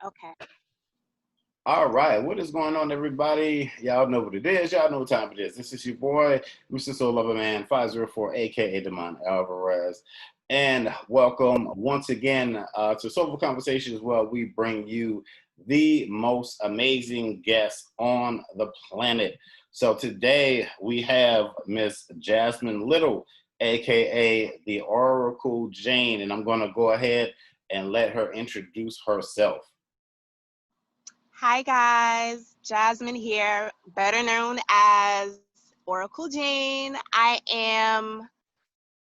Okay. All right, what is going on, everybody? Y'all know what it is. Y'all know what time it is. This is your boy, Mr. Soul Lover Man 504, aka Demon Alvarez. And welcome once again to Soulful Conversations, where we bring you the most amazing guests on the planet. So today we have Miss Jasmine Little, aka the Oracle Jane, and I'm going to go ahead and let her introduce herself. Hi guys, Jasmine here, better known as Oracle Jane. I am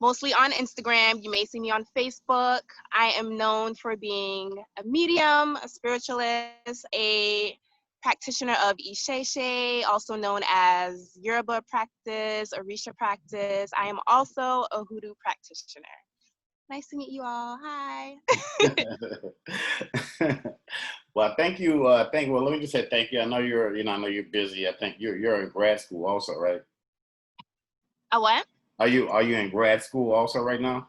mostly on Instagram. You may see me on Facebook. I am known for being a medium, a spiritualist, a practitioner of Isheshe, also known as Yoruba practice, Orisha practice. I am also a hoodoo practitioner. Nice to meet you all. Hi. Well, thank you. Well, let me just say thank you. I know I know you're busy. I think you're in grad school also, right? A what? Are you in grad school also right now?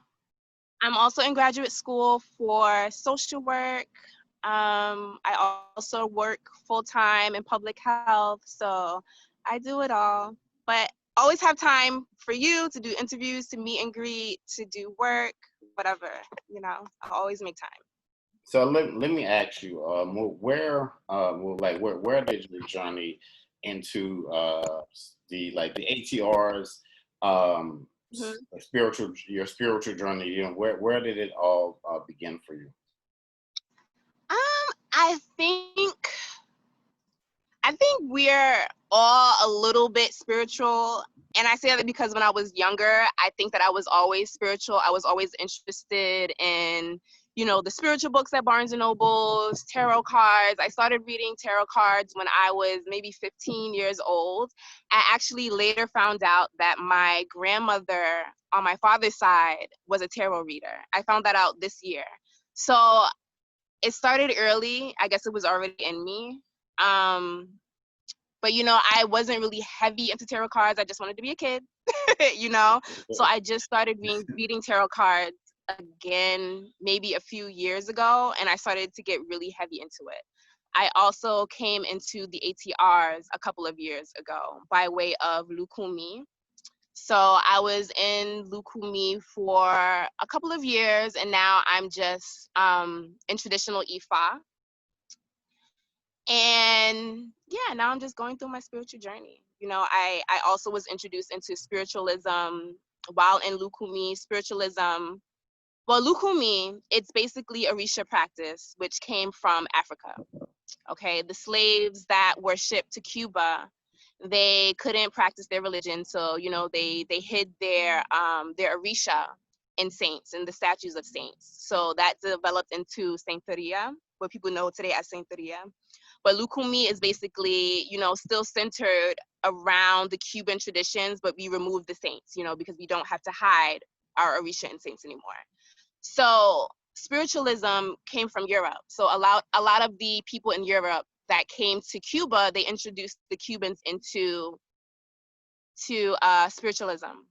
I'm also in graduate school for social work. I also work full time in public health, so I do it all. But always have time for you to do interviews, to meet and greet, to do work, whatever. I always make time. So let me ask you, where did your journey into the ATRs, Mhm. your spiritual journey? Where did it all begin for you? I think we're all a little bit spiritual. And I say that because when I was younger, I think that I was always spiritual. I was always interested in, the spiritual books at Barnes and Nobles, tarot cards. I started reading tarot cards when I was maybe 15 years old. I actually later found out that my grandmother on my father's side was a tarot reader. I found that out this year. So it started early. I guess it was already in me. Um, but I wasn't really heavy into tarot cards. I just wanted to be a kid, you know. So I just started reading tarot cards again maybe a few years ago, and I started to get really heavy into it. I also came into the ATRs a couple of years ago by way of Lukumi. So I was in Lukumi for a couple of years, and now I'm just in traditional Ifa. And yeah, now I'm just going through my spiritual journey. I also was introduced into spiritualism while in Lukumi. Well, Lukumi, it's basically Orisha practice, which came from Africa. Okay, the slaves that were shipped to Cuba, they couldn't practice their religion, so they hid their Orisha in saints, in the statues of saints. So that developed into Sainteria, what people know today as Sainteria. But Lukumi is basically, still centered around the Cuban traditions, but we remove the saints, because we don't have to hide our Orisha and saints anymore. So spiritualism came from Europe. So a lot of the people in Europe that came to Cuba, they introduced the Cubans into spiritualism.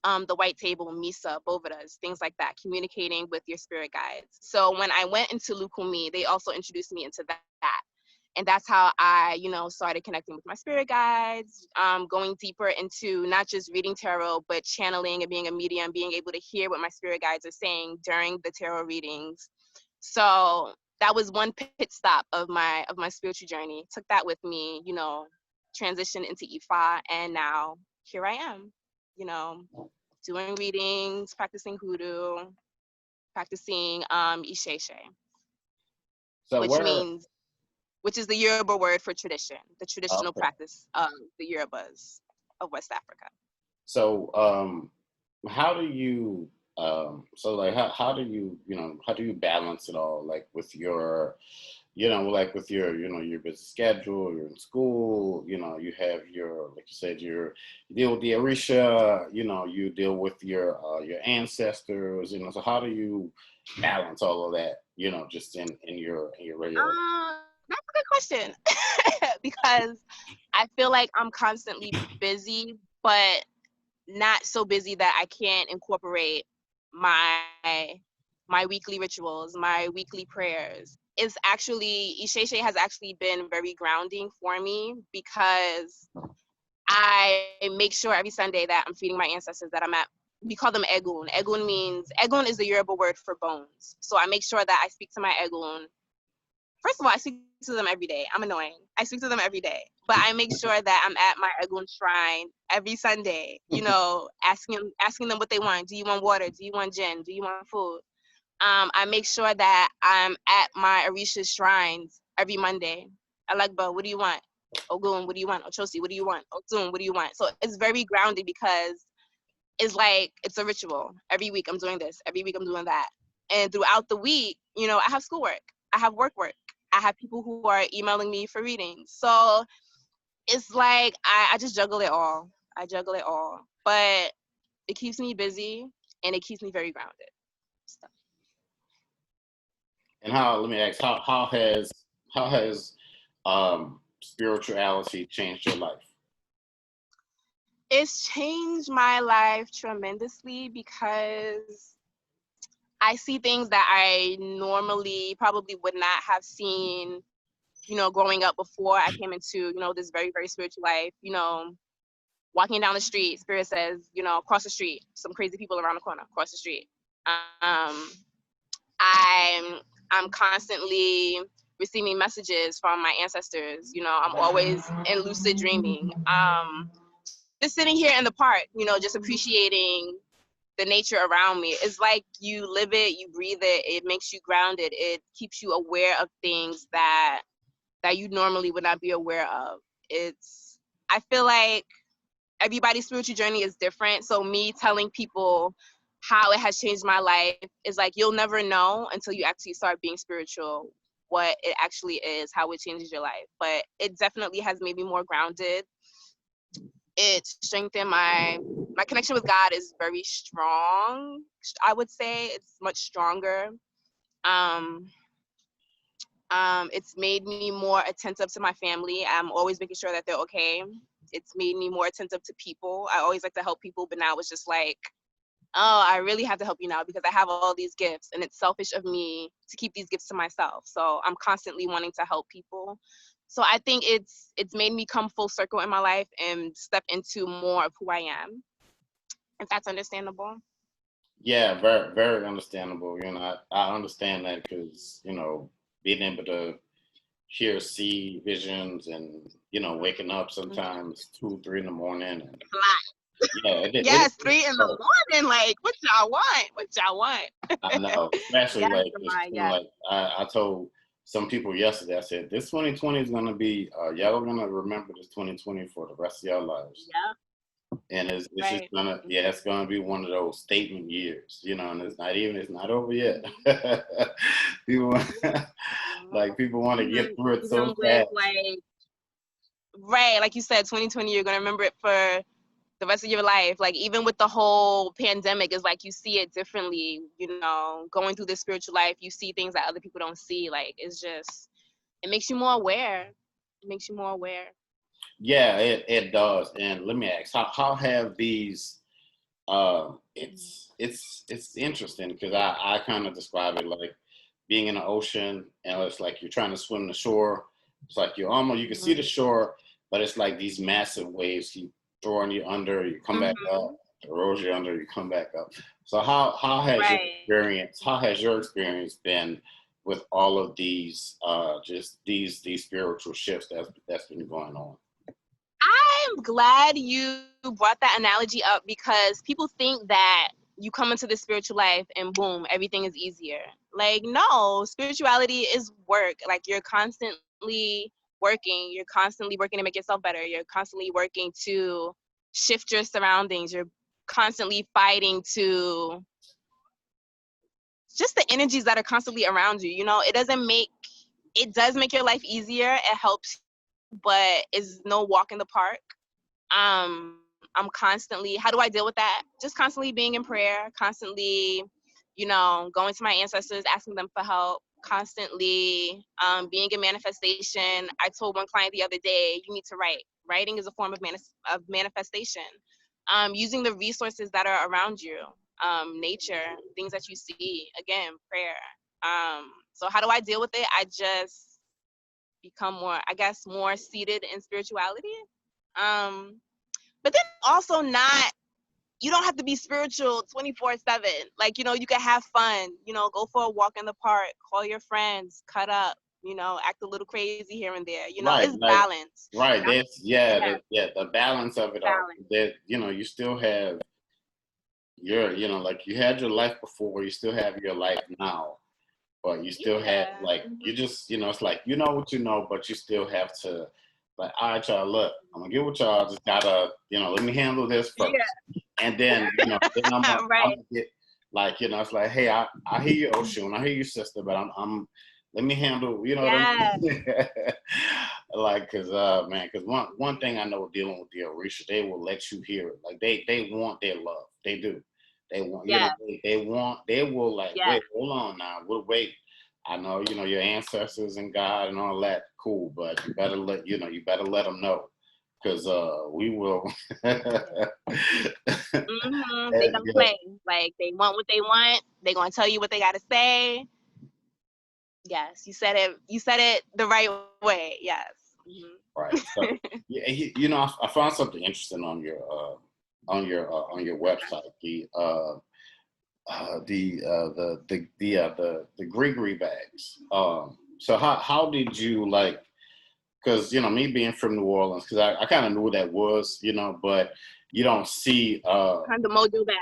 The white table, Misa, Bovedas, things like that, communicating with your spirit guides. So when I went into Lukumi, they also introduced me into that. And that's how I, started connecting with my spirit guides, going deeper into not just reading tarot, but channeling and being a medium, being able to hear what my spirit guides are saying during the tarot readings. So that was one pit stop of my spiritual journey. Took that with me, transitioned into Ifa, and now here I am, you know, doing readings, practicing hoodoo, practicing Isheshe, So which where means which is the Yoruba word for tradition, the traditional okay. practice of the Yorubas of West Africa. So how do you how do you balance it all, like with your with your your busy schedule, you're in school, you have your, like you said, you deal with the Orisha, you deal with your ancestors, so how do you balance all of that, just in your regular. That's a good question because I feel like I'm constantly busy, but not so busy that I can't incorporate my my weekly rituals, my weekly prayers, is actually, Isheshe has actually been very grounding for me, because I make sure every Sunday that I'm feeding my ancestors, that I'm at, we call them Egun. Egun is the Yoruba word for bones. So I make sure that I speak to my Egun. First of all, I speak to them every day. I'm annoying. I speak to them every day. But I make sure that I'm at my Egun shrine every Sunday, asking them what they want. Do you want water? Do you want gin? Do you want food? I make sure that I'm at my Orisha shrines every Monday. Alagba, what do you want? Ogun, what do you want? Ochosi, what do you want? Otun, what do you want? So it's very grounded, because it's like, it's a ritual. Every week I'm doing this. Every week I'm doing that. And throughout the week, I have schoolwork. I have work. I have people who are emailing me for readings. So it's like, I just juggle it all. But it keeps me busy, and it keeps me very grounded. So. And let me ask, how has spirituality changed your life? It's changed my life tremendously, because I see things that I normally probably would not have seen, growing up before I came into, this very, very spiritual life. Walking down the street, Spirit says, cross the street, some crazy people around the corner, cross the street. I'm constantly receiving messages from my ancestors. I'm always in lucid dreaming. Just sitting here in the park, just appreciating the nature around me. It's like you live it, you breathe it. It makes you grounded. It keeps you aware of things that you normally would not be aware of. I feel like everybody's spiritual journey is different. So me telling people how it has changed my life is like, you'll never know until you actually start being spiritual what it actually is, how it changes your life. But it definitely has made me more grounded. It strengthened my connection with God is very strong. I would say it's much stronger. Um, it's made me more attentive to my family. I'm always making sure that they're okay. It's made me more attentive to people. I always like to help people, but now it's just like, oh, I really have to help you now because I have all these gifts, and it's selfish of me to keep these gifts to myself. So I'm constantly wanting to help people. So I think it's made me come full circle in my life and step into more of who I am, if that's understandable. Yeah, very, very understandable. I understand that because, being able to hear, see visions and, waking up sometimes 2, 3 in the morning. And yeah, yes, 3 in the morning. Like, what y'all want? I know, especially yes, like, like I told some people yesterday, I said, this 2020 is going to be, y'all are going to remember this 2020 for the rest of your lives. Yeah. And it's right. just gonna, it's gonna be one of those statement years, and it's not over yet. people people want to get through it so fast. Right, like you said, 2020, you're gonna remember it for the rest of your life. Like, even with the whole pandemic, is like you see it differently. Going through this spiritual life, you see things that other people don't see. Like, it makes you more aware. Yeah, it does. And let me ask, how have these? It's interesting because I kind of describe it like being in the ocean, and it's like you're trying to swim the shore. It's like you can see the shore, but it's like these massive waves keep throwing you under. You come back up, throws you under. You come back up. So how has your experience? How has your experience been with all of these just these spiritual shifts that's been going on? I'm glad you brought that analogy up, because people think that you come into the spiritual life and boom, everything is easier. Like, no, spirituality is work. Like, you're constantly working. You're constantly working to make yourself better. You're constantly working to shift your surroundings. You're constantly fighting to just the energies that are constantly around you. It does make your life easier. It helps, but it's no walk in the park. I'm constantly, how do I deal with that? Just constantly being in prayer, constantly, going to my ancestors, asking them for help, constantly being in manifestation. I told one client the other day, you need to write. Writing is a form of manifestation. Using the resources that are around you, nature, things that you see, again, prayer. So how do I deal with it? I just become more, I guess, more seated in spirituality. But then also not, you don't have to be spiritual 24/7. Like, you can have fun, go for a walk in the park, call your friends, cut up, act a little crazy here and there. Right, It's like balance. right. That's Yeah, the balance of it all. balance. That you still have like you had your life before, you still have your life now, but you still have Yeah. like you just it's like what you know, but you still have to like, all right, y'all, look, I'm gonna get with y'all. Just gotta let me handle this first, and then then I'm Right. gonna get like it's like, hey, I hear you, Oshun, I hear you, sister, but I'm let me handle what I Yeah. mean. Like, because one thing I know dealing with the Orisha, they will let you hear it. Like they want their love, they do. They want Yeah. they will like, Yeah. wait, hold on now, we'll wait. I know your ancestors and God and all that, cool, but you better let them know, because we will. They don't play. Like, they want what they want. They're gonna tell you what they gotta say. Yes, you said it. You said it the right way. Yes. Right. So, I found something interesting on your website. The Gregory bags. So how did you like? Because me being from New Orleans, because I kind of knew what that was, but you don't see Kind of mojo bag.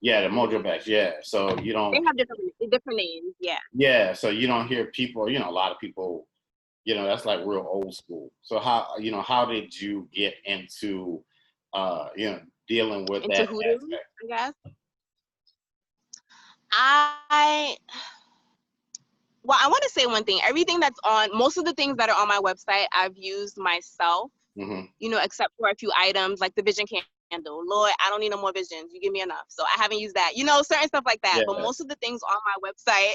the mojo bags, yeah. So you They don't, have different names. Yeah. yeah. So you don't hear people, a lot of people, that's like real old school. So how did you get into dealing with Into that hoodoo, aspect? I guess. I Well, I want to say one thing. Everything that's on, most of the things that are on my website, I've used myself. Mm-hmm. Except for a few items like the vision candle. Lord, I don't need no more visions. You give me enough. So I haven't used that. Certain stuff like that. But Yeah. most of the things on my website,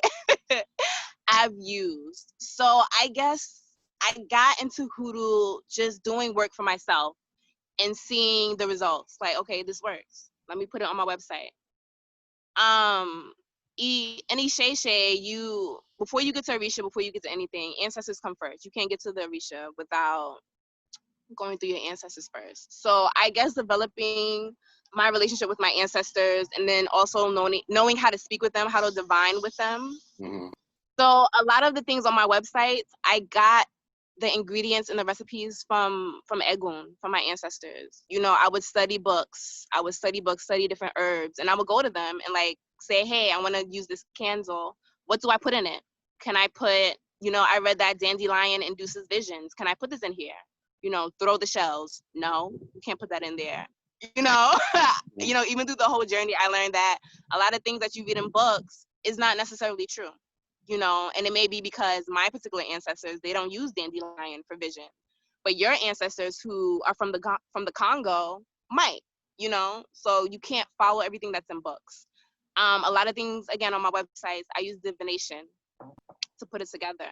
I've used. So I guess I got into hoodoo just doing work for myself and seeing the results. Like, okay, this works. Let me put it on my website. Any Shay, you, before you get to Orisha, before you get to anything, ancestors come first. You can't get to the Orisha without going through your ancestors first. So I guess developing my relationship with my ancestors, and then also knowing how to speak with them, how to divine with them. Mm-hmm. So a lot of the things on my website, I got the ingredients and the recipes from Egun, from my ancestors. I would study books. Study different herbs, and I would go to them and like say, hey, I want to use this candle. What do I put in it? Can I put, I read that dandelion induces visions. Can I put this in here? Throw the shells. No, you can't put that in there. Even through the whole journey, I learned that a lot of things that you read in books is not necessarily true. And it may be because my particular ancestors, they don't use dandelion for vision, but your ancestors who are from the Congo might, so you can't follow everything that's in books. A lot of things, again, on my websites, I use divination to put it together.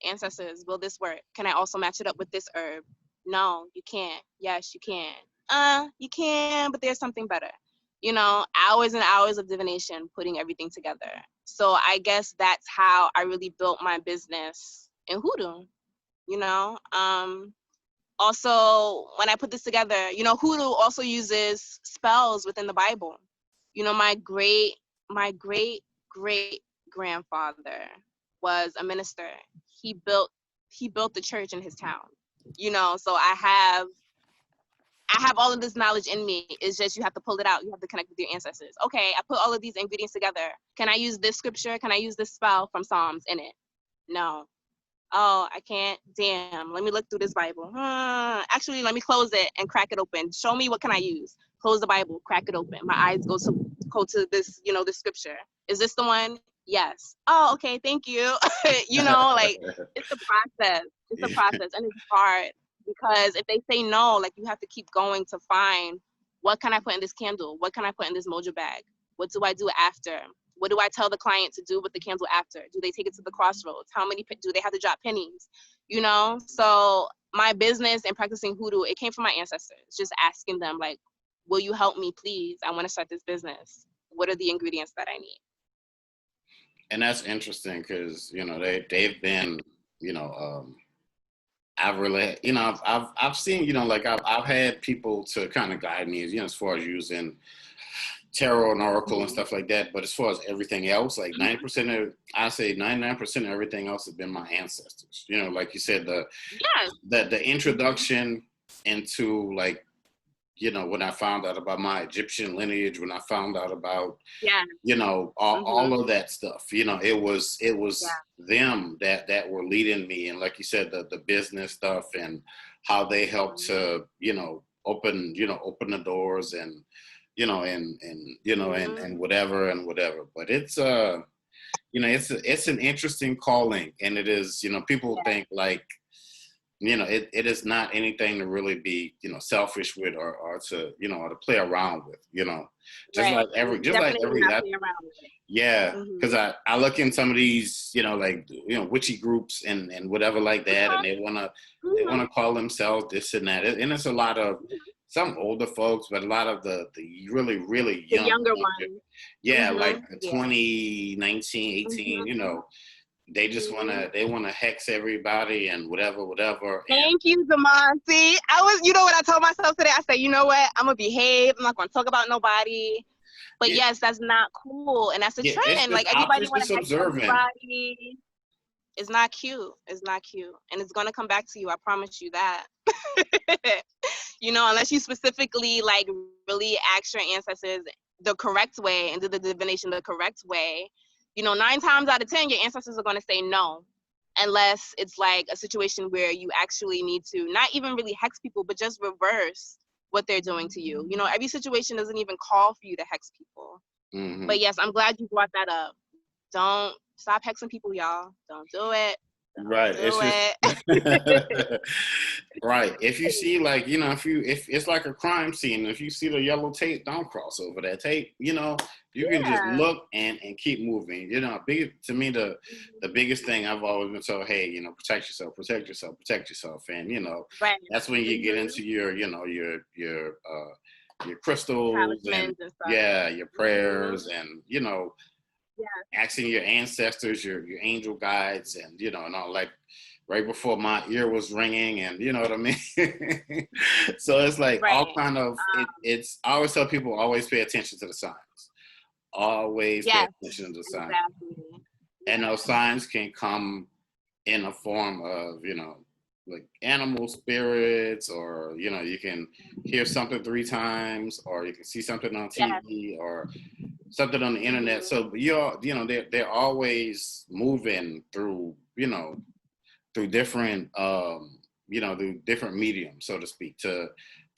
Ancestors, will this work? Can I also match it up with this herb? No, you can't. Yes, you can. You can, but there's something better. Hours and hours of divination, putting everything together. So I guess that's how I really built my business in hoodoo. You know, Also, when I put this together, hoodoo also uses spells within the Bible. My great great grandfather was a minister. He built the church in his town. So I have all of this knowledge in me. It's just you have to pull it out. You have to connect with your ancestors. Okay, I put all of these ingredients together. Can I use this scripture? Can I use this spell from Psalms in it? No. Oh, I can't. Damn. Let me look through this Bible. Actually, let me close it and crack it open. Show me, what can I use? Close the Bible, crack it open. My eyes go to this, this scripture. Is this the one? Yes. Oh, okay. Thank you. Like, it's a process. It's a process, and it's hard because if they say no, like, you have to keep going to find, what can I put in this candle? What can I put in this mojo bag? What do I do after? What do I tell the client to do with the candle after? Do they take it to the crossroads? How many do they have to drop pennies? So my business and practicing hoodoo, it came from my ancestors. Just asking them, like, will you help me, please? I want to start this business. What are the ingredients that I need? And that's interesting because they've been I've really I've seen like I've had people to kind of guide me as far as using tarot and oracle and stuff like that. But as far as everything else, like 90% of, I say 99% of everything else has been my ancestors. Like you said, the introduction into like, when I found out about my Egyptian lineage, when I found out about, all of that stuff, it was them that were leading me. And like you said, the business stuff and how they helped to, open the doors and, and whatever. But it's it's an interesting calling, and it is, people think like, it is not anything to really be, selfish with or to, or to play around with, just like every, yeah, because I look in some of these, like, witchy groups and whatever like that, and they wanna call themselves this and that, and it's a lot of some older folks, but a lot of the really, really young, the younger ones. Like 20, 19, 18, they just wanna hex everybody and whatever. Thank you, Zamonti. What I told myself today? I said, you know what? I'm gonna behave. I'm not gonna talk about nobody. But yes, that's not cool, and that's a trend. Like everybody want to hex everybody. It's not cute. It's not cute, and it's gonna come back to you. I promise you that. Unless you specifically like really ask your ancestors the correct way and do the divination the correct way. 9 times out of 10, your ancestors are gonna say no, unless it's like a situation where you actually need to not even really hex people, but just reverse what they're doing to you. Every situation doesn't even call for you to hex people. But yes, I'm glad you brought that up. Don't stop hexing people, y'all. Don't do it. Right. Right. If you see like, if it's like a crime scene, if you see the yellow tape, don't cross over that tape. You can just look and keep moving. To me, the biggest thing I've always been told, hey, protect yourself. And, that's when you get into your crystals and your prayers and, asking your ancestors, your angel guides, and and all, like right before my ear was ringing, and you know what I mean. So it's like all kind of. It's I always tell people, always pay attention to the signs. Always pay attention to the signs, and those signs can come in a form of like animal spirits, or you can hear something 3 times, or you can see something on TV or something on the internet. So they're always moving through through different through different mediums, so to speak, to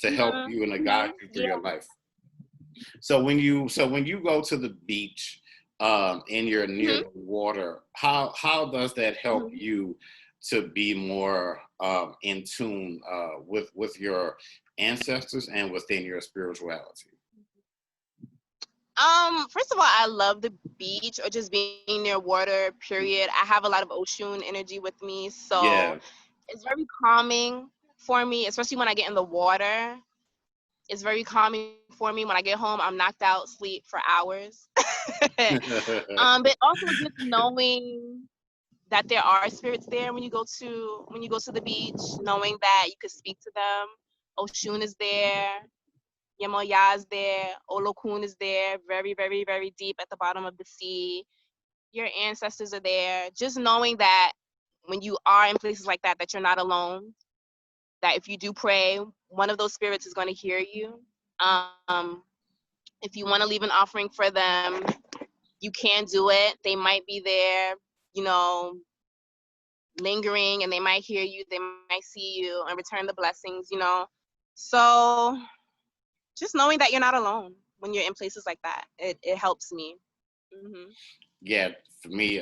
help you and to guide you through your life. So when you go to the beach and you're near the water, how does that help you to be more in tune with your ancestors and within your spirituality? First of all, I love the beach or just being near water, period. I have a lot of ocean energy with me, so it's very calming for me, especially when I get in the water. It's very calming for me. When I get home, I'm knocked out, sleep for hours. But also just knowing that there are spirits there when you go to the beach, knowing that you could speak to them. Oshun is there. Yemoya is there, Olokun is there, very, very, very deep at the bottom of the sea. Your ancestors are there. Just knowing that when you are in places like that, that you're not alone, that if you do pray, one of those spirits is going to hear you. If you want to leave an offering for them, you can do it. They might be there, lingering, and they might hear you, they might see you and return the blessings, So just knowing that you're not alone when you're in places like that, it helps me. Yeah, for me,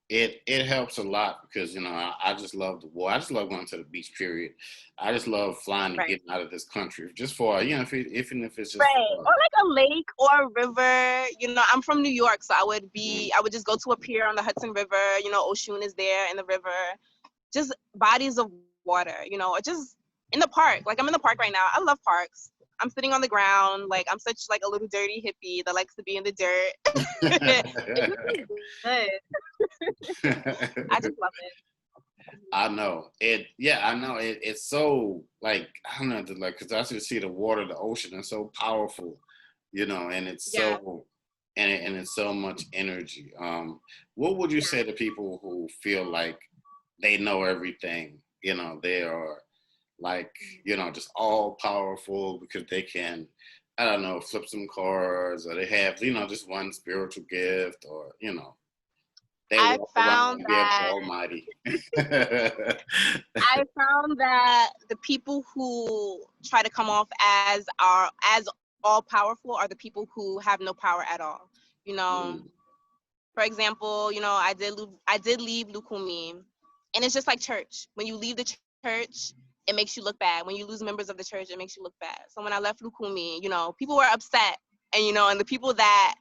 it helps a lot because I just love the water. I just love going to the beach. Period. I just love flying and getting out of this country just for even if it's just or like a lake or a river. I'm from New York, so I would just go to a pier on the Hudson River. Oshun is there in the river. Just bodies of water, or just in the park. Like I'm in the park right now. I love parks. I'm sitting on the ground. Like, I'm such like a little dirty hippie that likes to be in the dirt. It just feels good. I just love it. I know it. Yeah, I know it. It's so like I don't know, like because I just see the water, the ocean, is so powerful, and it's Yeah, so and it's so much energy. What would you say yeah. to people who feel like they know everything? They are like just all powerful because they can. I don't know, flip some cards, or they have just one spiritual gift, or they I walk around found like they're the that Almighty. I found that the people who try to come off as all powerful are the people who have no power at all. You know, Mm, for example, I did leave Lukumi, and it's just like church. When you leave the church, it makes you look bad. When you lose members of the church, it makes you look bad. So when I left Lukumi, people were upset, and the people that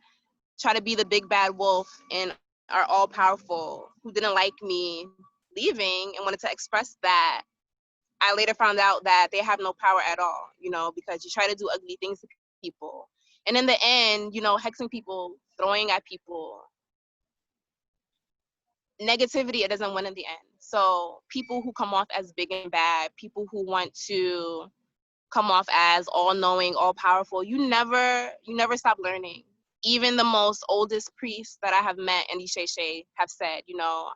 try to be the big bad wolf and are all powerful who didn't like me leaving and wanted to express that, I later found out that they have no power at all, because you try to do ugly things to people. And in the end, hexing people, throwing at people, negativity, it doesn't win in the end. So people who come off as big and bad, people who want to come off as all knowing, all powerful, you never stop learning. Even the most oldest priests that I have met in Isheshe have said,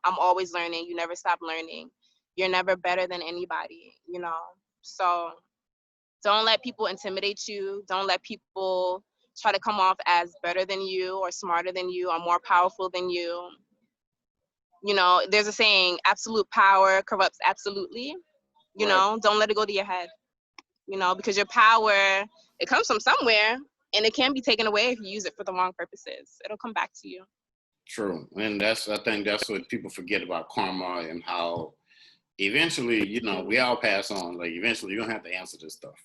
I'm always learning. You never stop learning. You're never better than anybody. So don't let people intimidate you. Don't let people try to come off as better than you or smarter than you or more powerful than you. There's a saying, absolute power corrupts absolutely. right. Don't let it go to your head, because your power, it comes from somewhere, and it can be taken away if you use it for the wrong purposes. It'll come back to you. True. And I think that's what people forget about karma and how eventually, we Mhm. all pass on. Like eventually you're gonna have to answer this stuff.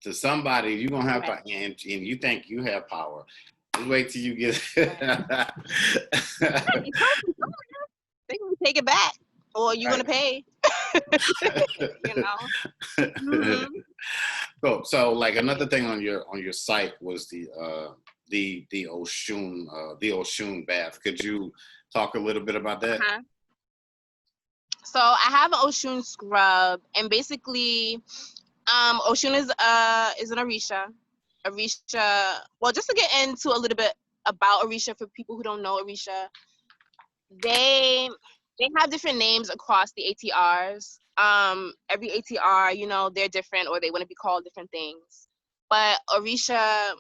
To somebody, you're gonna have to Right, and you think you have power. Just wait till you get right. Yeah, you come from somewhere. They gonna take it back, or you're gonna right. pay. you know. hmm So like another thing on your site was the Oshun bath. Could you talk a little bit about that? Uh-huh. So I have an Oshun scrub, and basically, Oshun is an Orisha. Orisha. Well, just to get into a little bit about Orisha for people who don't know Orisha, they they have different names across the ATRs. Every ATR, they're different, or they want to be called different things. But Orisha,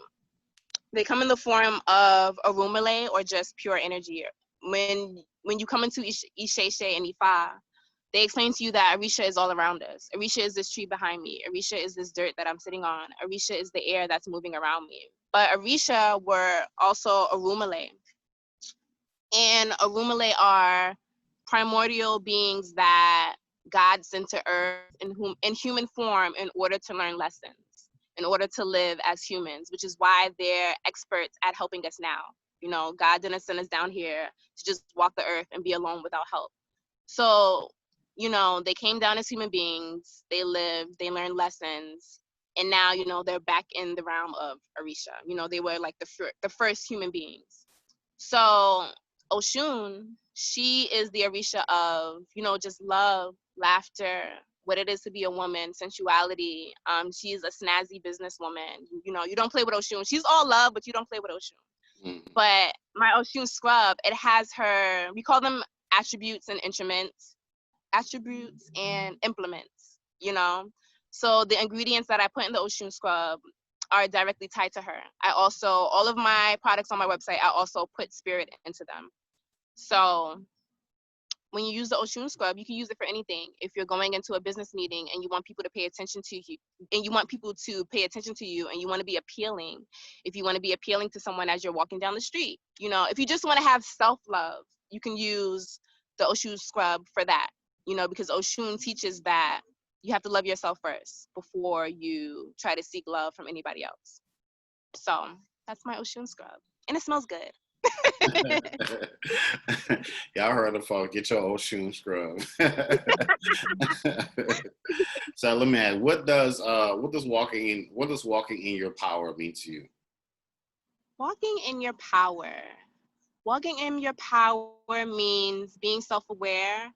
they come in the form of Orumale, or just pure energy. When you come into Isheshe and Ifa, they explain to you that Orisha is all around us. Orisha is this tree behind me. Orisha is this dirt that I'm sitting on. Orisha is the air that's moving around me. But Orisha were also Orumale. And Orumale are primordial beings that God sent to earth in human form in order to learn lessons, in order to live as humans, which is why they're experts at helping us now. God didn't send us down here to just walk the earth and be alone without help. So, they came down as human beings, they lived, they learned lessons, and now, they're back in the realm of Orisha. They were like the first human beings. So Oshun, she is the Orisha of, just love, laughter, what it is to be a woman, sensuality. She's a snazzy businesswoman. You don't play with Oshun. She's all love, but you don't play with Oshun. Mhm. But my Oshun scrub, it has we call them attributes and implements. So the ingredients that I put in the Oshun scrub are directly tied to her. All of my products on my website, I also put spirit into them. So when you use the Oshun scrub, you can use it for anything. If you're going into a business meeting and you want people to pay attention to you, and you want people to pay attention to you, and you want to be appealing, if you want to be appealing to someone as you're walking down the street, if you just want to have self-love, you can use the Oshun scrub for that. Because Oshun teaches that you have to love yourself first before you try to seek love from anybody else. So that's my Oshun scrub, and it smells good. Y'all heard it, folks. Get your Oshun scrub. So let me ask, what does walking in your power mean to you? Walking in your power. Walking in your power means being self-aware,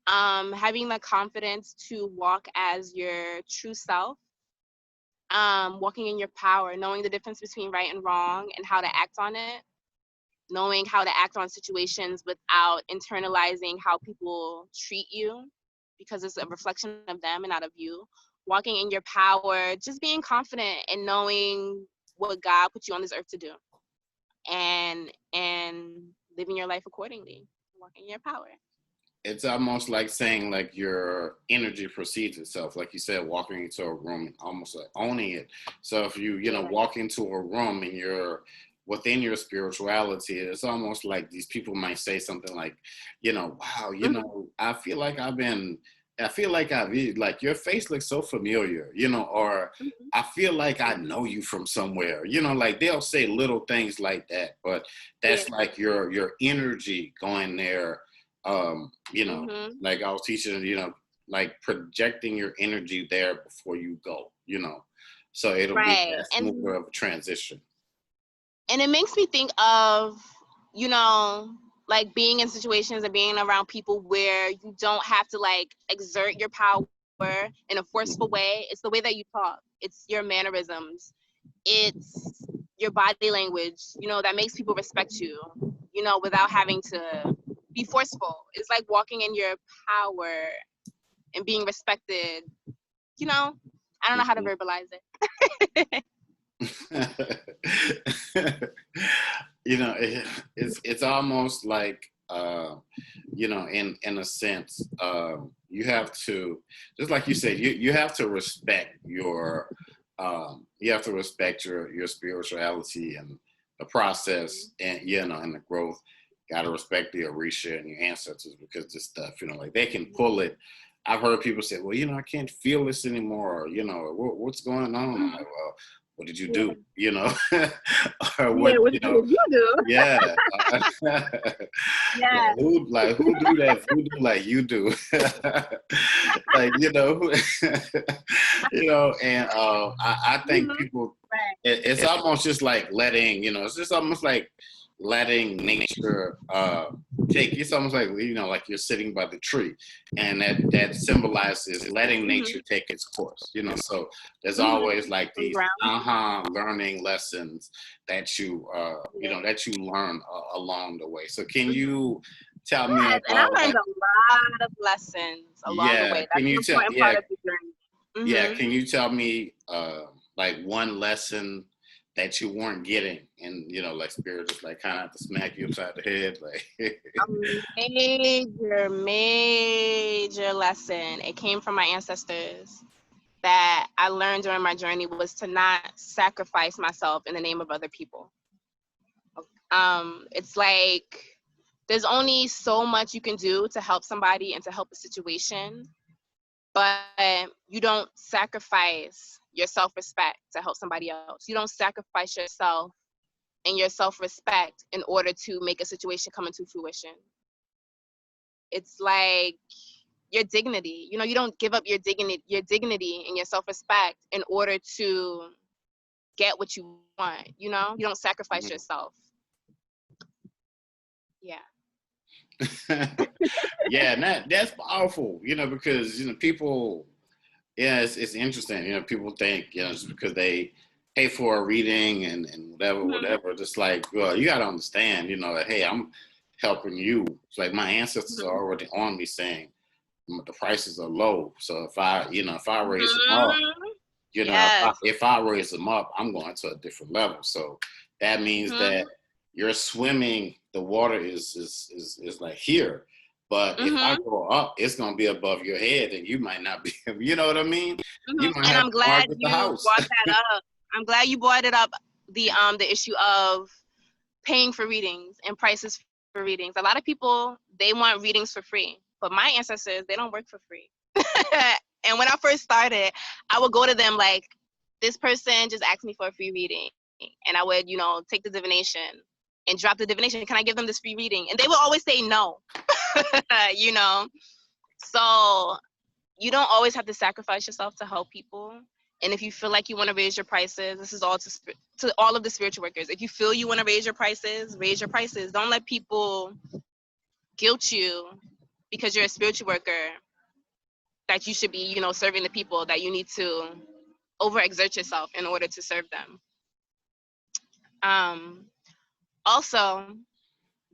having the confidence to walk as your true self, walking in your power, knowing the difference between right and wrong and how to act on it, knowing how to act on situations without internalizing how people treat you because it's a reflection of them and not of you. Walking in your power, just being confident and knowing what God put you on this earth to do, and living your life accordingly. Walking in your power. It's almost like saying like your energy precedes itself, like you said, walking into a room and almost like owning it. So if you Yeah. walk into a room and you're within your spirituality, it's almost like these people might say something like, wow, I feel like like your face looks so familiar, or Mhm. I feel like I know you from somewhere, like they'll say little things like that, but Yeah. that's like your energy going there. Mhm. Like I was teaching, like projecting your energy there before you go, so it'll be Right. that smoother of a transition. And it makes me think of, you know, like being in situations and being around people where you don't have to like exert your power in a forceful way. It's the way that you talk. It's your mannerisms. It's your body language, that makes people respect you, without having to be forceful. It's like walking in your power and being respected, I don't know how to Mhm. verbalize it. It's almost like in a sense, you have to, just like you said, you have to respect your spirituality and the process, and and the growth. Got to respect the Orisha and your ancestors, because this stuff, like they can pull it. I've heard people say, well, I can't feel this anymore, or, what's going on? I'm like, well, what did you Yeah. do? Or Yeah, what, what did you do? yeah. Yeah. Who do that? Who do like you do? Like, and I think Mhm. people, Right. it's almost just like letting, it's just almost like letting nature take. It's almost like, like you're sitting by the tree, and that symbolizes letting nature Mhm. take its course. So there's Mhm. always like From these ground. learning lessons that Yeah. that you learn along the way. So can Mhm. you tell me Yes, and I about, learned like, a lot of lessons along the yeah, way. That's an important part of the journey. Mhm. can you tell me like one lesson that you weren't getting, and like spirit just like kind of to smack you upside the head, like. A major, major lesson. It came from my ancestors that I learned during my journey was to not sacrifice myself in the name of other people. It's like there's only so much you can do to help somebody and to help a situation, but you don't sacrifice your self-respect to help somebody else. You don't sacrifice yourself and your self-respect in order to make a situation come into fruition. It's like your dignity. You don't give up your dignity and your self-respect in order to get what you want. You don't sacrifice yourself. Yeah. Yeah, and that's powerful, because people, yeah, it's interesting. People think, just because they pay for a reading and Mhm. whatever, just like, well, you got to understand, that, hey, I'm helping you. It's like my ancestors are Mhm. already on me saying the prices are low. So if I raise them up, Mhm. Yes. if I raise them up, I'm going to a different level. So that means that Mhm. you're swimming, the water is like here. But if I Mhm. go up, it's gonna be above your head, and you might not be. You know what I mean? You Mhm. might And have I'm to glad argue with the you house. brought that up. I'm glad you brought it up. The issue of paying for readings and prices for readings. A lot of people, they want readings for free, but my ancestors, they don't work for free. And when I first started, I would go to them like, this person just asked me for a free reading, and I would, take the divination and drop the divination. Can I give them this free reading? And they would always say no. you know. So you don't always have to sacrifice yourself to help people. And if you feel like you want to raise your prices, this is all to all of the spiritual workers. If you feel you want to raise your prices, raise your prices. Don't let people guilt you because you're a spiritual worker that you should be, serving the people, that you need to overexert yourself in order to serve them. Also,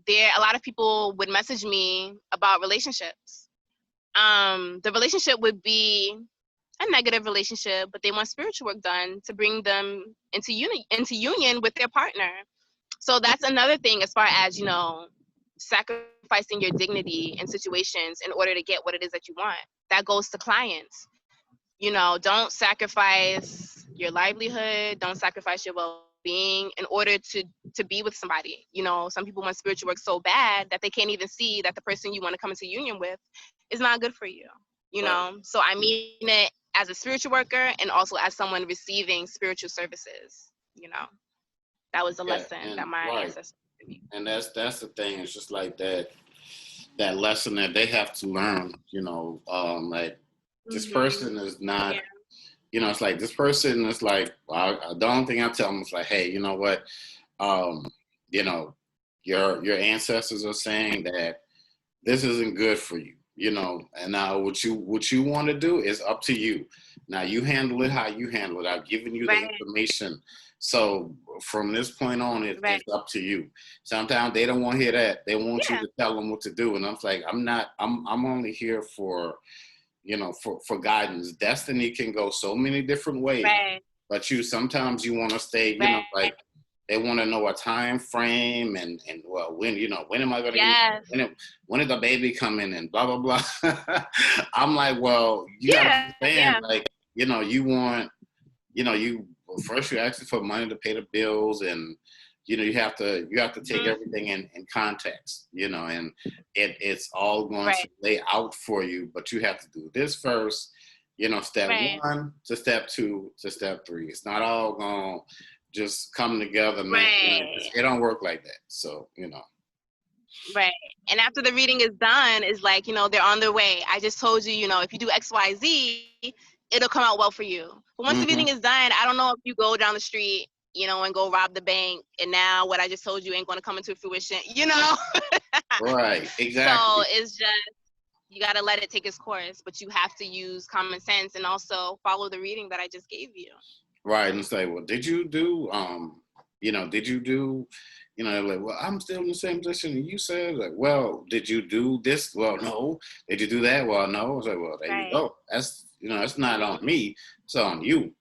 a lot of people would message me about relationships. The relationship would be a negative relationship, but they want spiritual work done to bring them into union with their partner. So that's another thing, as far as sacrificing your dignity in situations in order to get what it is that you want. That goes to clients. Don't sacrifice your livelihood, don't sacrifice your well-being in order to be with somebody. Some people want spiritual work so bad that they can't even see that the person you want to come into union with is not good for you. Right. So I mean it as a spiritual worker and also as someone receiving spiritual services. That was a Yeah, lesson that and my right. ancestors gave me. And that's the thing. It's just like that lesson that they have to learn. Like this person is not. Yeah. It's like this person is like. The only thing I tell them is like, hey, you know what? Um, you know, your ancestors are saying that this isn't good for you. And now what you want to do is up to you. Now you handle it how you handle it. I've given you the Right. information. So from this point on, Right. it's up to you. Sometimes they don't want to hear that. They want you Yeah. to tell them what to do. And I'm like, I'm not. I'm only here for for guidance. Destiny can go so many different ways. Right. But sometimes you want to stay. Right. Like they want to know a time frame and well when am I going to get Yes. when is the baby coming and blah blah blah. I'm like, well, you got to Yeah. understand, Yeah. like you want you well, first you're asking for money to pay the bills, and you have to take Mhm. everything in context, and it's all going to Right. lay out for you, but you have to do this first, step Right. one to step two to step three. It's not all going to just come together, man. Right. It don't work like that. So Right. And after the reading is done, is like, they're on their way. I just told you, if you do XYZ, it'll come out well for you. But once the hmm reading is done, I don't know if you go down the street, and go rob the bank, and now what I just told you ain't going to come into fruition. right, So exactly. it's just, you got to let it take its course, but you have to use common sense and also follow the reading that I just gave you. Right, and say, well, did you do did you do like, well, I'm still in the same position and you said, like, well, did you do this? Well, no. Did you do that? Well, no. I was like, well, there you Right. go. That's it's not on Mm-hmm. me, it's on you.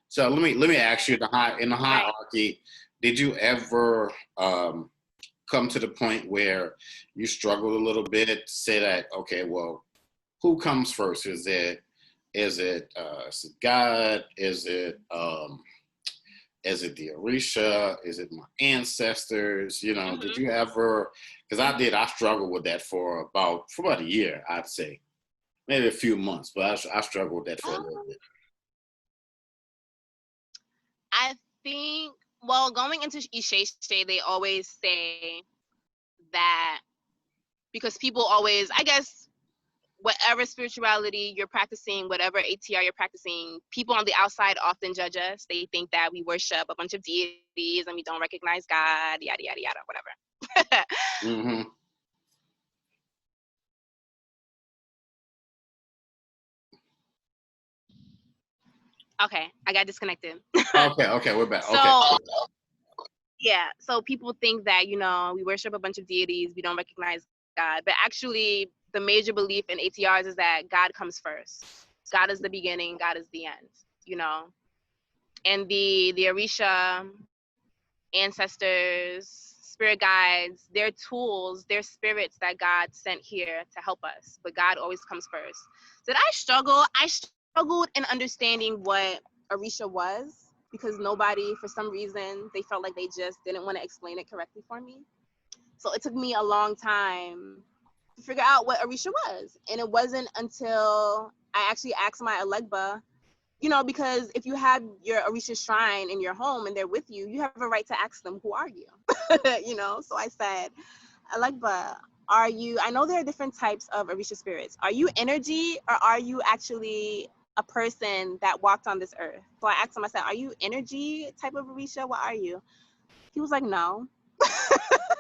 So let me ask you, in the Right. hierarchy, did you ever come to the point where you struggled a little bit to say that, okay, well, who comes first? Is it God? Is it the Orisha? Is it my ancestors? Did Mm-hmm. you ever? Because I Mm-hmm. did. I struggled with that for about a year, I'd say, maybe a few months, but I struggled with that for a little Um, bit. I think, well, going into Isheshe, they always say that, because people always, I guess, whatever spirituality you're practicing, whatever ATR you're practicing, people on the outside often judge us. They think that we worship a bunch of deities and we don't recognize God, yada, yada, yada, whatever. hmm Okay, I got disconnected. Okay, we're back. Okay. So, yeah, so people think that, we worship a bunch of deities, we don't recognize God. But actually, the major belief in ATRs is that God comes first. God is the beginning, God is the end. And the Orisha, ancestors, spirit guides, they're tools, they're spirits that God sent here to help us. But God always comes first. Did I struggle? I struggled in understanding what Orisha was, because nobody, for some reason, they felt like they just didn't want to explain it correctly for me. So it took me a long time to figure out what Orisha was. And it wasn't until I actually asked my Alegba, because if you have your Orisha shrine in your home and they're with you, you have a right to ask them, who are you? So I said, Alegba, I know there are different types of Orisha spirits. Are you energy, or are you actually a person that walked on this earth? So I asked him, I said, are you energy type of Orisha? What are you? He was like, no.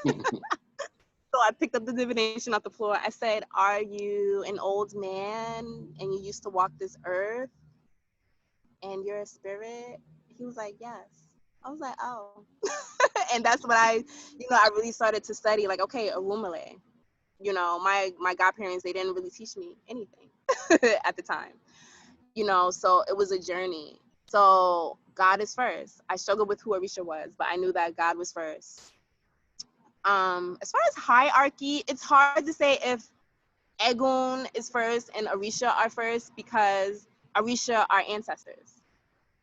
So I picked up the divination off the floor. I said, are you an old man and you used to walk this earth and you're a spirit? He was like, yes. I was like, oh. And that's when I really started to study, like, okay, Orumale. My godparents, they didn't really teach me anything at the time. So it was a journey. So God is first. I struggled with who Orisha was, but I knew that God was first. As far as hierarchy, it's hard to say if Egun is first and Orisha are first, because Orisha are ancestors.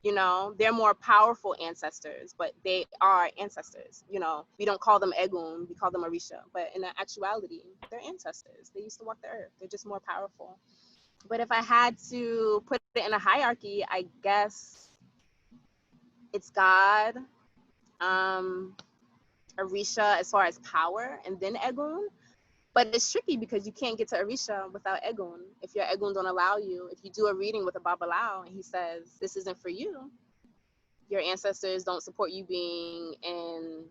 They're more powerful ancestors, but they are ancestors. We don't call them Egun, we call them Orisha. But in actuality, they're ancestors. They used to walk the earth. They're just more powerful. But if I had to put it in a hierarchy, I guess it's God, Orisha as far as power, and then Egun. But it's tricky because you can't get to Orisha without Egun. If your Egun don't allow you, if you do a reading with a Babalao and he says, this isn't for you, your ancestors don't support you being in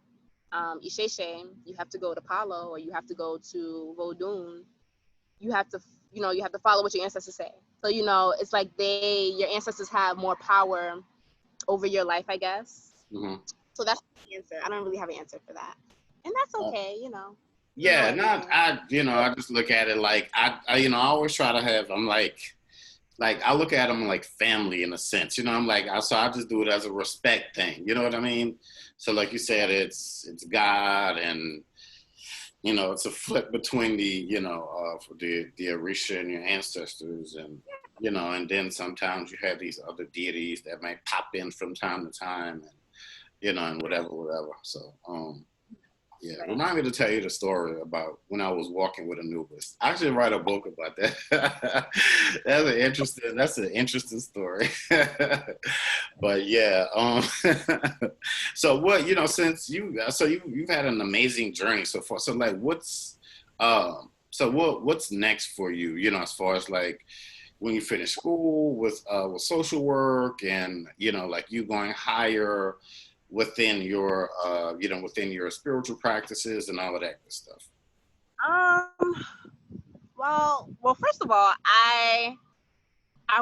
Isheshe, you have to go to Palo, or you have to go to Vodun. You have to, you have to follow what your ancestors say. So, it's like your ancestors have more power over your life, I guess. Mm-hmm. So that's the answer. I don't really have an answer for that. And that's okay, Yeah, not I just look at it like I always try to have. I'm like I look at them like family in a sense. I'm like so I just do it as a respect thing. You know what I mean? So like you said, it's God, and it's a flip between the Orisha and your ancestors, and then sometimes you have these other deities that might pop in from time to time, and whatever. So yeah, Right. remind me to tell you the story about when I was walking with Anubis. I should write a book about that. That's an interesting story. But yeah, so what, since you've had an amazing journey so far. So like what's next for you, as far as like when you finish school with social work, and like you going higher within your spiritual practices and all of that good stuff? Well, first of all, I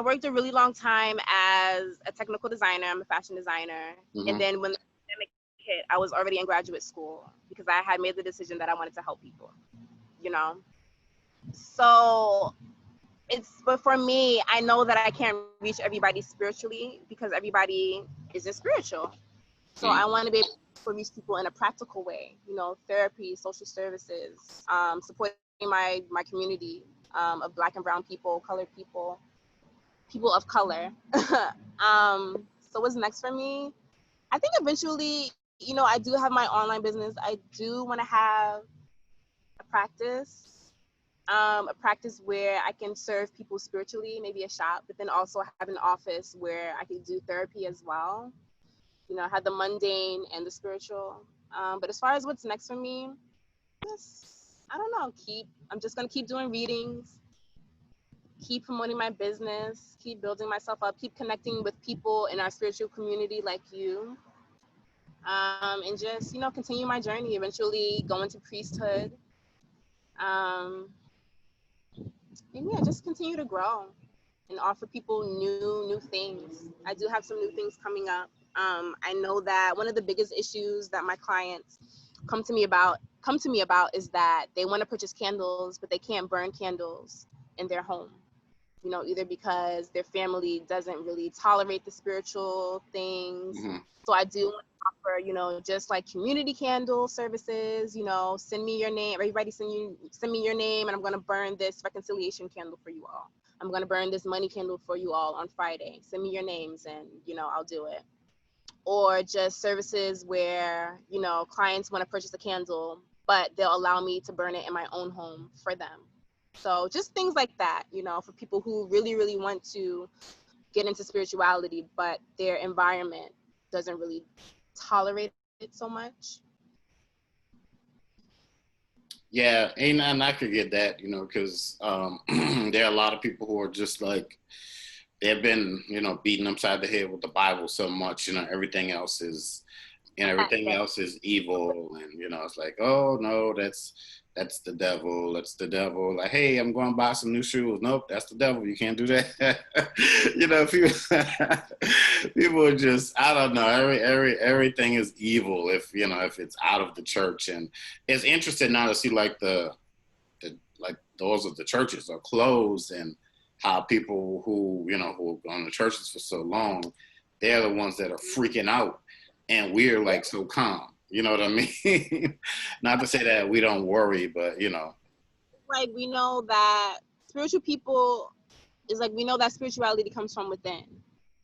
worked a really long time as a technical designer. I'm a fashion designer. Mm-hmm. And then when the pandemic hit, I was already in graduate school because I had made the decision that I wanted to help people, So but for me, I know that I can't reach everybody spiritually because everybody isn't spiritual. So I want to be able to reach people in a practical way, therapy, social services, supporting my community of Black and brown people, colored people of color. So what's next for me? I think eventually, I do have my online business. I do want to have a practice where I can serve people spiritually, maybe a shop, but then also have an office where I can do therapy as well. Have the mundane and the spiritual. But as far as what's next for me, I don't know. I'm just gonna keep doing readings, keep promoting my business, keep building myself up, keep connecting with people in our spiritual community like you, and just continue my journey. Eventually go into priesthood, and yeah, just continue to grow and offer people new things. I do have some new things coming up. I know that one of the biggest issues that my clients come to me about is that they want to purchase candles, but they can't burn candles in their home. Either because their family doesn't really tolerate the spiritual things. Mm-hmm. So I do offer, just like community candle services, send me your name. Everybody send me your name, and I'm going to burn this reconciliation candle for you all. I'm going to burn this money candle for you all on Friday. Send me your names and, I'll do it. Or just services where, clients want to purchase a candle, but they'll allow me to burn it in my own home for them. So just things like that, for people who really, really want to get into spirituality, but their environment doesn't really tolerate it so much. Yeah, and I could get that, because there are a lot of people who are just like they've been, beaten upside the head with the Bible so much, everything else is, everything Right. else is evil, and it's like, oh no, that's the devil, that's the devil. Like, hey, I'm going to buy some new shoes. Nope, that's the devil. You can't do that. People, people are just, I don't know. Everything is evil if it's out of the church, and it's interesting now to see like the like doors of the churches are closed, and how people who have gone to churches for so long, they're the ones that are freaking out, and we're like so calm. You know what I mean? Not to say that we don't worry, but Like we know that spiritual people is like we know that spirituality comes from within.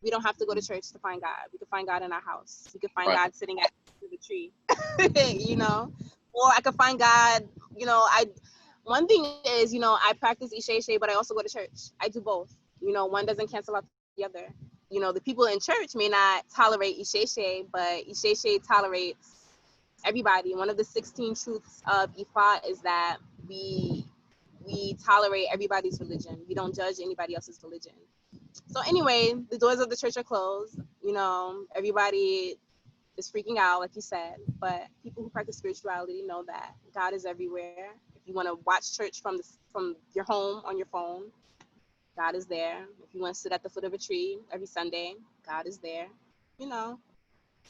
We don't have to go to church to find God. We can find God in our house. We can find right, God sitting at the tree, or I could find God. I one thing is, I practice Ishe, but I also go to church. I do both. One doesn't cancel out the other. The people in church may not tolerate Ishe, but Ishe tolerates everybody. One of the 16 truths of Ifa is that we tolerate everybody's religion. We don't judge anybody else's religion. So anyway, the doors of the church are closed. Everybody is freaking out, like you said. But people who practice spirituality know that God is everywhere. If you want to watch church from your home on your phone, God is there. If you want to sit at the foot of a tree every Sunday, God is there. You know.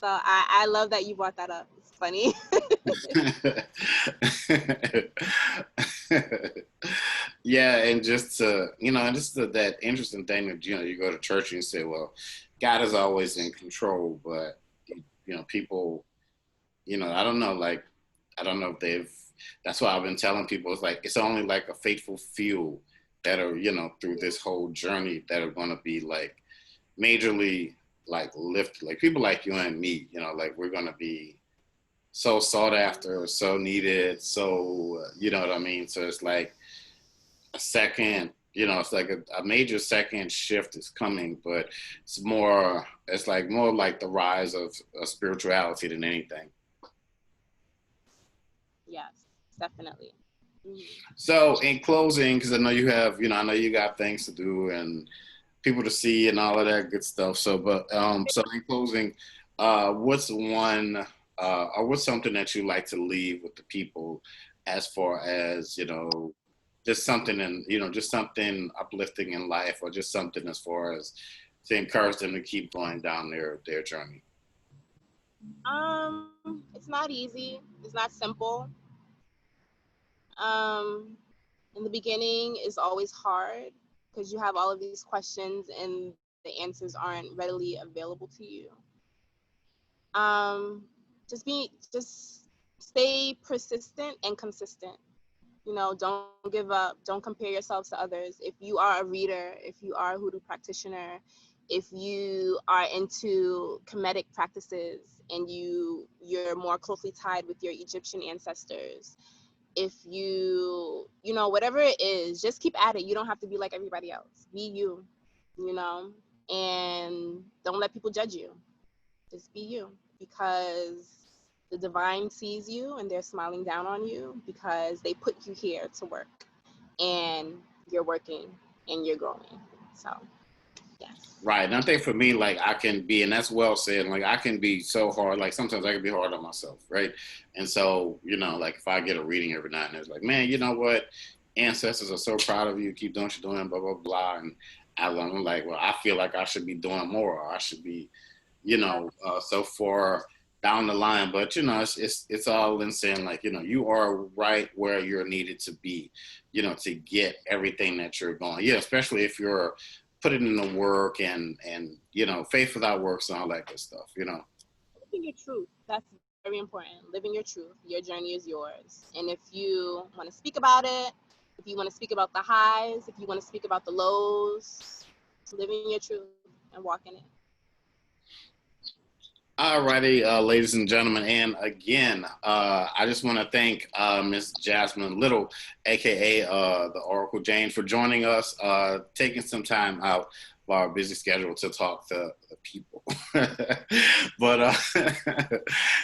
So I love that you brought that up. It's funny. yeah, and just to and just that interesting thing that you go to church and you say, well, God is always in control, but people, I don't know, like I don't know if they've. That's why I've been telling people it's like it's only like a faithful few that are through this whole journey that are going to be like majorly like lifted, like people like you and me, like we're going to be so sought after, so needed, so you know what I mean. So it's like a second, it's like a major second shift is coming, but it's like more like the rise of spirituality than anything. Yes, definitely. Mm-hmm. So in closing, because I know you have, I know you got things to do and people to see and all of that good stuff. So, but so in closing, what's one or what's something that you like to leave with the people, as far as just something in just something uplifting in life, or just something as far as to encourage them to keep going down their journey. It's not easy. It's not simple. Um, in the beginning is always hard because you have all of these questions and the answers aren't readily available to you. Um, just stay persistent and consistent. Don't give up. Don't compare yourselves to others. If you are a reader, if you are a hoodoo practitioner, if you are into Kemetic practices and you're more closely tied with your Egyptian ancestors, if whatever it is, just keep at it. You don't have to be like everybody else. Be you, you know, and don't let people judge you. Just be you, because the divine sees you and they're smiling down on you because they put you here to work, and you're working and you're growing. So, yes. Right. And I think for me, like I can be, and that's well said, like I can be so hard, like sometimes I can be hard on myself, right? And so, like if I get a reading every night and it's like, man, you know what? Ancestors are so proud of you, keep doing what you're doing, blah, blah, blah. And I'm like, well, I feel like I should be doing more, or I should be, Yeah. so far down the line. But it's all in saying like, you are right where you're needed to be, to get everything that you're going. Yeah, especially if you're putting in the work, and faith without works and all that good stuff. Living your truth. That's very important. Living your truth. Your journey is yours. And if you want to speak about it, if you want to speak about the highs, if you want to speak about the lows, living your truth and walking it. Alrighty, ladies and gentlemen, and again, I just want to thank Miss Jasmine Little, aka the Oracle Jane, for joining us, taking some time out our busy schedule to talk to the people. But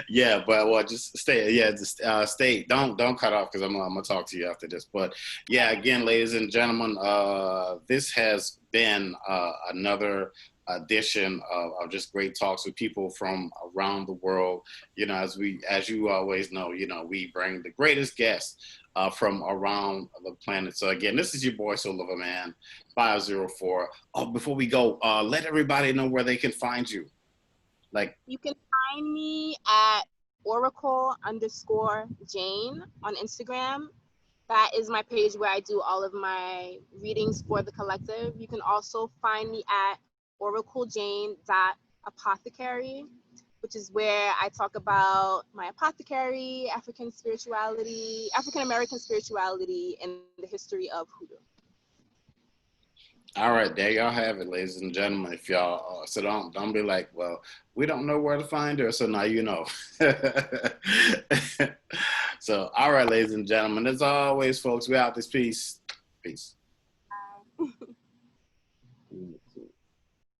yeah, but well, just stay. Yeah, just stay. Don't cut off because I'm gonna talk to you after this. But yeah, again, ladies and gentlemen, this has been another edition of just great talks with people from around the world. You know, as you always know, you know, we bring the greatest guests from around the planet. So again, this is your boy Soul Lover Man 504. Oh, before we go, let everybody know where they can find you. Like, You can find me at Oracle_Jane on Instagram. That is my page where I do all of my readings for the collective. You can also find me at oraclejane.apothecary, which is where I talk about my apothecary, African spirituality, African American spirituality, and the history of hoodoo. all right, there y'all have it, ladies and gentlemen. If y'all, so don't be like, well, we don't know where to find her, so now you know. So, all right, ladies and gentlemen, as always, folks, we out this piece. Peace.